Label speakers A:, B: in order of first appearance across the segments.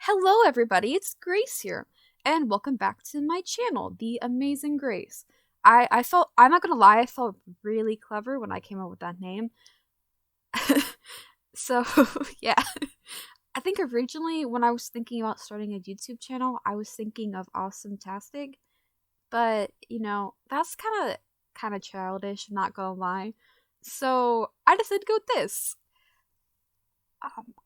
A: Hello, everybody. It's Grace here, and welcome back to my channel, The Amazing Grace. I'm not gonna lie, I felt really clever when I came up with that name. So, yeah. I think originally when I was thinking about starting a YouTube channel, I was thinking of Awesome Tastic, but that's kind of childish, not gonna lie. So, I decided to go with this.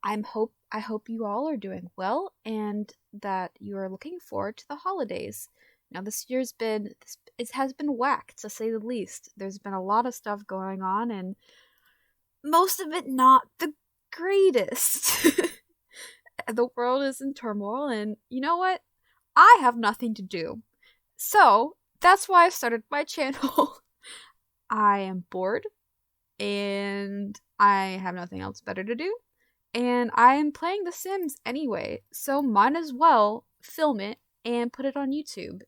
A: I hope you all are doing well and that you are looking forward to the holidays. Now it has been whack to say the least. There's been a lot of stuff going on and most of it not the greatest. The world is in turmoil and you know what? I have nothing to do. So, that's why I started my channel. I am bored and I have nothing else better to do. And I am playing The Sims anyway, so might as well film it and put it on YouTube.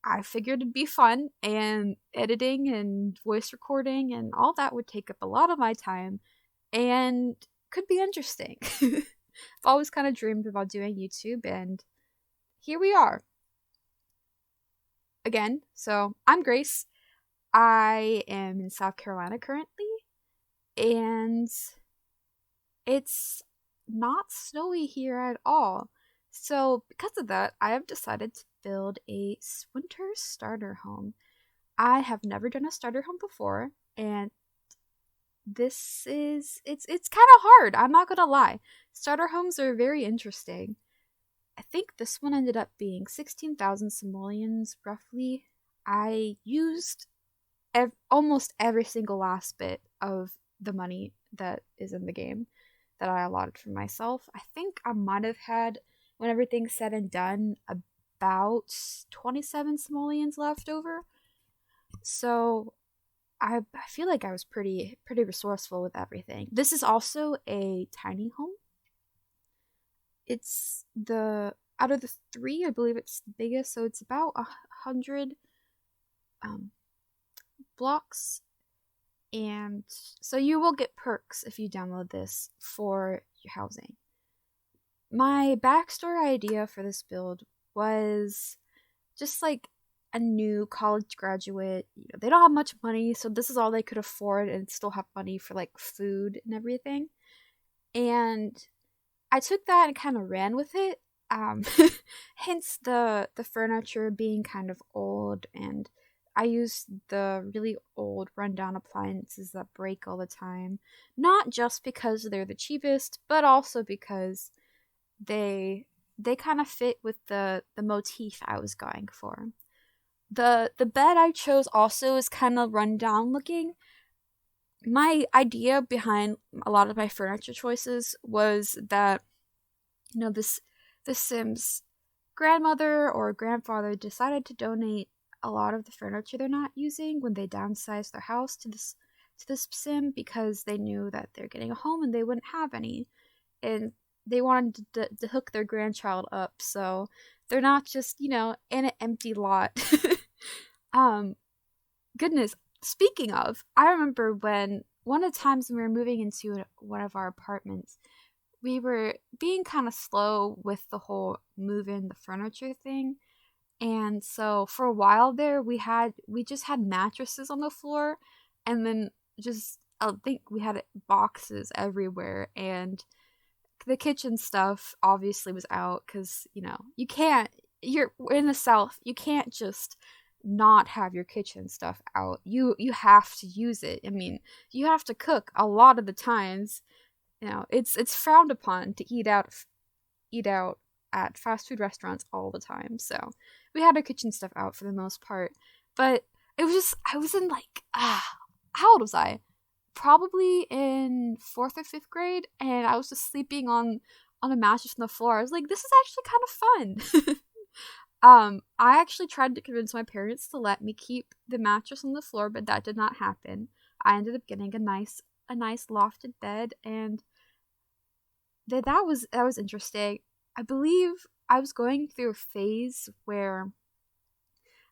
A: I figured it'd be fun, and editing and voice recording and all that would take up a lot of my time and could be interesting. I've always kind of dreamed about doing YouTube, and here we are. Again, so I'm Grace. I am in South Carolina currently, and it's not snowy here at all. So, because of that, I have decided to build a winter starter home. I have never done a starter home before, and it's kind of hard. I'm not gonna lie. Starter homes are very interesting. I think this one ended up being 16,000 simoleons roughly. I used almost every single last bit of the money that is in the game that I allotted for myself. I think I might have had, when everything's said and done, about 27 simoleons left over. So I feel like I was pretty resourceful with everything. This is also a tiny home. It's the out of the three, I believe it's the biggest, so it's about 100 blocks. And so you will get perks if you download this for your housing. My backstory idea for this build was just like a new college graduate. They don't have much money, so this is all they could afford and still have money for like food and everything. And I took that and kind of ran with it. Hence the furniture being kind of old, and I use the really old rundown appliances that break all the time. Not just because they're the cheapest, but also because they kind of fit with the motif I was going for. The bed I chose also is kind of rundown looking. My idea behind a lot of my furniture choices was that this Sims grandmother or grandfather decided to donate a lot of the furniture they're not using when they downsized their house to this sim because they knew that they're getting a home and they wouldn't have any, and they wanted to hook their grandchild up so they're not just in an empty lot. Goodness, speaking of, I remember when one of the times when we were moving into one of our apartments, we were being kind of slow with the whole move in the furniture thing. And so for a while there, we just had mattresses on the floor, and then I think we had boxes everywhere, and the kitchen stuff obviously was out because you're in the South, you can't just not have your kitchen stuff out. You have to use it. I mean, you have to cook a lot of the times. It's frowned upon to eat out at fast food restaurants all the time. So we had our kitchen stuff out for the most part. But it was just, I was in like, how old was I? Probably in 4th or 5th grade, and I was just sleeping on a mattress on the floor. I was like, this is actually kind of fun. I actually tried to convince my parents to let me keep the mattress on the floor, but that did not happen. I ended up getting a nice lofted bed, and that was interesting. I believe I was going through a phase where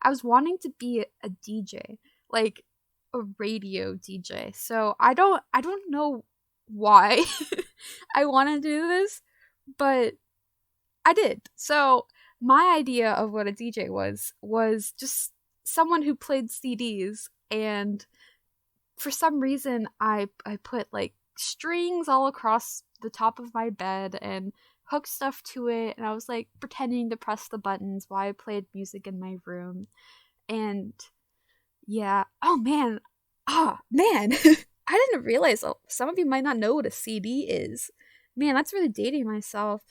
A: I was wanting to be a DJ, like a radio DJ. So I don't know why I want to do this, but I did. So my idea of what a DJ was just someone who played CDs, and for some reason I put like strings all across the top of my bed and hooked stuff to it, and I was like pretending to press the buttons while I played music in my room. And yeah, oh man. Oh man. I didn't realize, some of you might not know what a CD is. Man, that's really dating myself.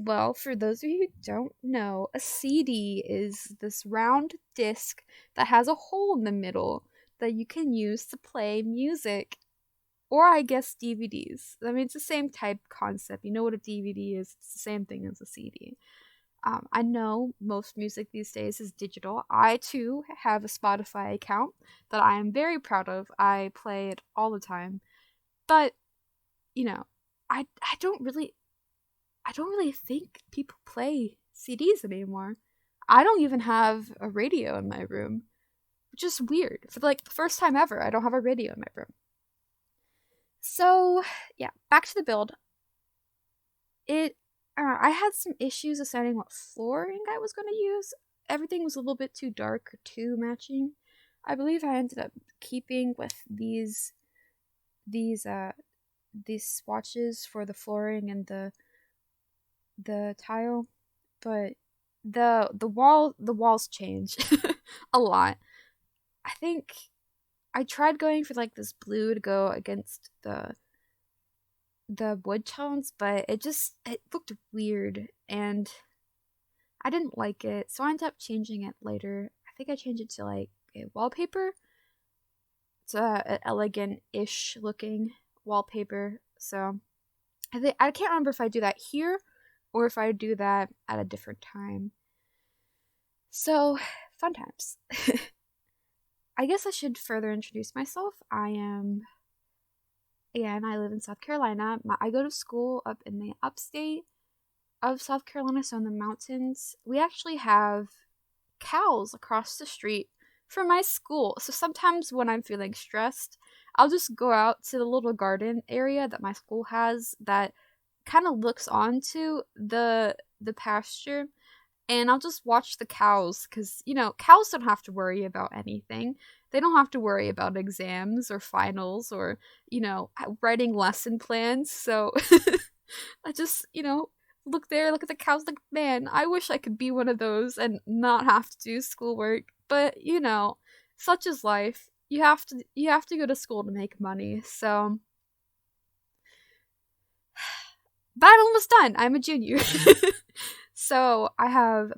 A: Well, for those of you who don't know, a CD is this round disc that has a hole in the middle that you can use to play music, or I guess DVDs. I mean, it's the same type concept. You know what a DVD is? It's the same thing as a CD. I know most music these days is digital. I too have a Spotify account that I am very proud of. I play it all the time. But, you know, I don't really think people play CDs anymore. I don't even have a radio in my room, which is weird. For like the first time ever, I don't have a radio in my room. So, yeah, back to the build. I had some issues deciding what flooring I was going to use. Everything was a little bit too dark or too matching. I believe I ended up keeping with these swatches for the flooring and the tile, but the walls change a lot. I think I tried going for like this blue to go against the wood tones, but it looked weird and I didn't like it, so I ended up changing it later. I think I changed it to like a wallpaper. It's an elegant-ish looking wallpaper. So I can't remember if I do that here or if I do that at a different time. So, fun times. I guess I should further introduce myself. I live in South Carolina. I go to school up in the upstate of South Carolina, so in the mountains. We actually have cows across the street from my school. So sometimes when I'm feeling stressed, I'll just go out to the little garden area that my school has that kind of looks onto the pasture, and I'll just watch the cows, because cows don't have to worry about anything. They don't have to worry about exams or finals or writing lesson plans. So I just look at the cows like, man, I wish I could be one of those and not have to do schoolwork. But such is life. You have to go to school to make money. So, but I'm almost done. I'm a junior. So I have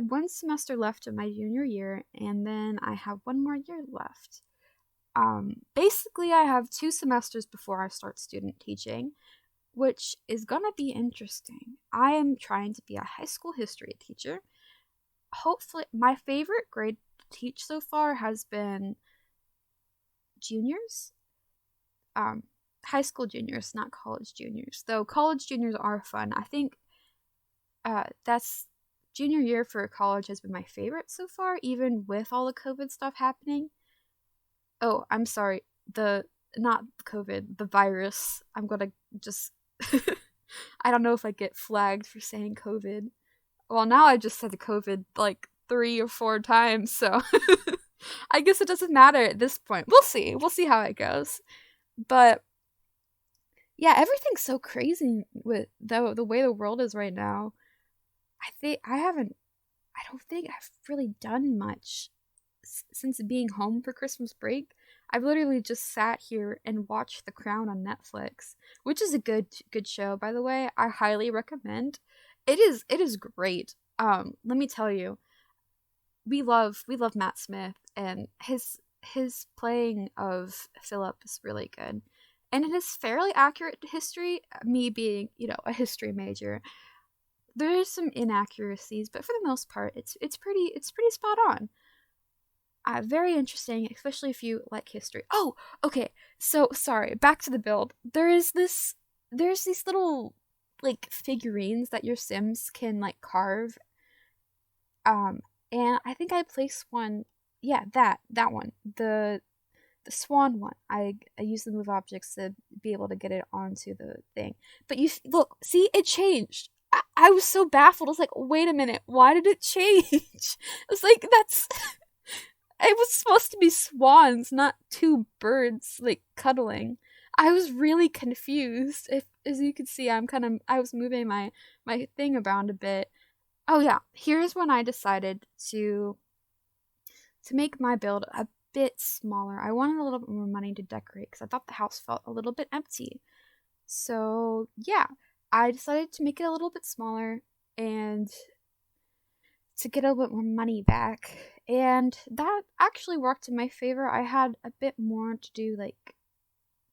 A: one semester left of my junior year, and then I have one more year left. Basically I have 2 semesters before I start student teaching, which is gonna be interesting. I am trying to be a high school history teacher. Hopefully, my favorite grade to teach so far has been juniors. High school juniors, not college juniors. Though college juniors are fun. I think that's junior year for college has been my favorite so far, even with all the COVID stuff happening. Oh, I'm sorry. Not COVID, the virus. I'm gonna just I don't know if I get flagged for saying COVID. Well, now I just said COVID like 3 or 4 times, so I guess it doesn't matter at this point. We'll see. We'll see how it goes. But yeah, everything's so crazy with the way the world is right now. I don't think I've really done much since being home for Christmas break. I've literally just sat here and watched The Crown on Netflix, which is a good show, by the way. I highly recommend. It is great. Let me tell you, we love Matt Smith, and his playing of Philip is really good. And it is fairly accurate to history, me being, a history major. There's some inaccuracies, but for the most part, it's pretty spot on. Very interesting, especially if you like history. Oh, okay. So sorry. Back to the build. There's these little like figurines that your Sims can like carve. And I think I placed one. Yeah, that one. The Swan one. I use the move objects to be able to get it onto the thing. But you look, see, it changed. I was so baffled. I was like, wait a minute, why did it change? I was like, that's it was supposed to be swans, not two birds like cuddling. I was really confused. If as you can see, I was moving my thing around a bit. Oh yeah, here's when I decided to make my build a bit smaller. I wanted a little bit more money to decorate because I thought the house felt a little bit empty. So yeah, I decided to make it a little bit smaller and to get a little bit more money back. And that actually worked in my favor. I had a bit more to do, like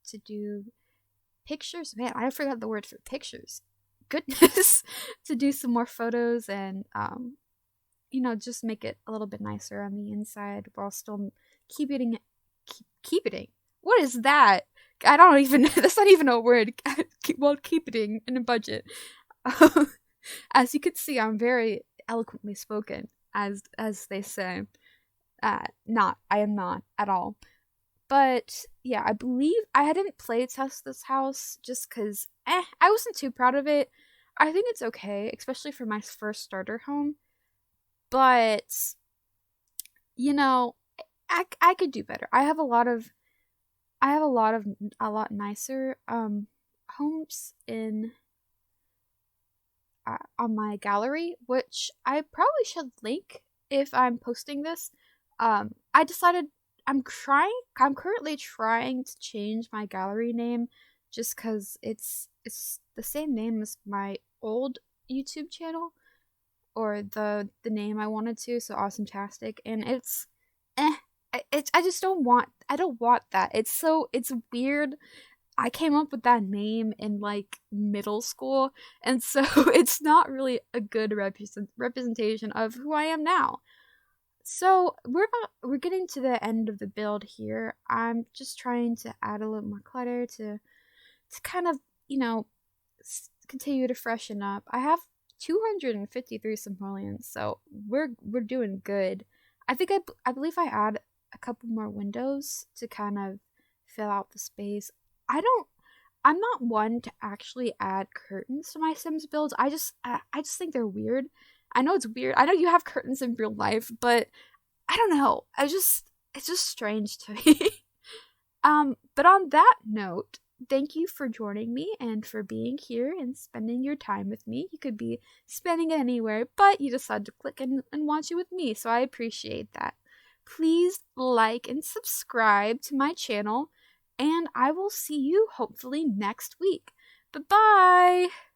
A: to do pictures. Man, I forgot the word for pictures. Goodness, to do some more photos and just make it a little bit nicer on the inside while still keeping it keeping. What is that? I don't even that's not even a word. Well, keeping in a budget. As you can see, I'm very eloquently spoken, as they say. I am not at all. But yeah, I believe I didn't play test this house just because I wasn't too proud of it. I think it's okay, especially for my first starter home. But you know, I could do better. I have a lot nicer homes in on my gallery, which I probably should link if I'm posting this. I decided I'm currently trying to change my gallery name just because it's the same name as my old YouTube channel, or the name I wanted to, so Awesometastic, and it's eh. I just I don't want that. It's weird. I came up with that name in like middle school, and so it's not really a good representation of who I am now. So we're getting to the end of the build here. I'm just trying to add a little more clutter to kind of continue to freshen up. I have 253 simoleons, so we're doing good. I think I believe I add a couple more windows to kind of fill out the space. I'm not one to actually add curtains to my Sims builds. I just think they're weird. I know it's weird. I know you have curtains in real life, but I don't know. It's just strange to me. But on that note, thank you for joining me and for being here and spending your time with me. You could be spending it anywhere, but you decided to click and watch it with me, so I appreciate that. Please like and subscribe to my channel, and I will see you hopefully next week. Bye-bye!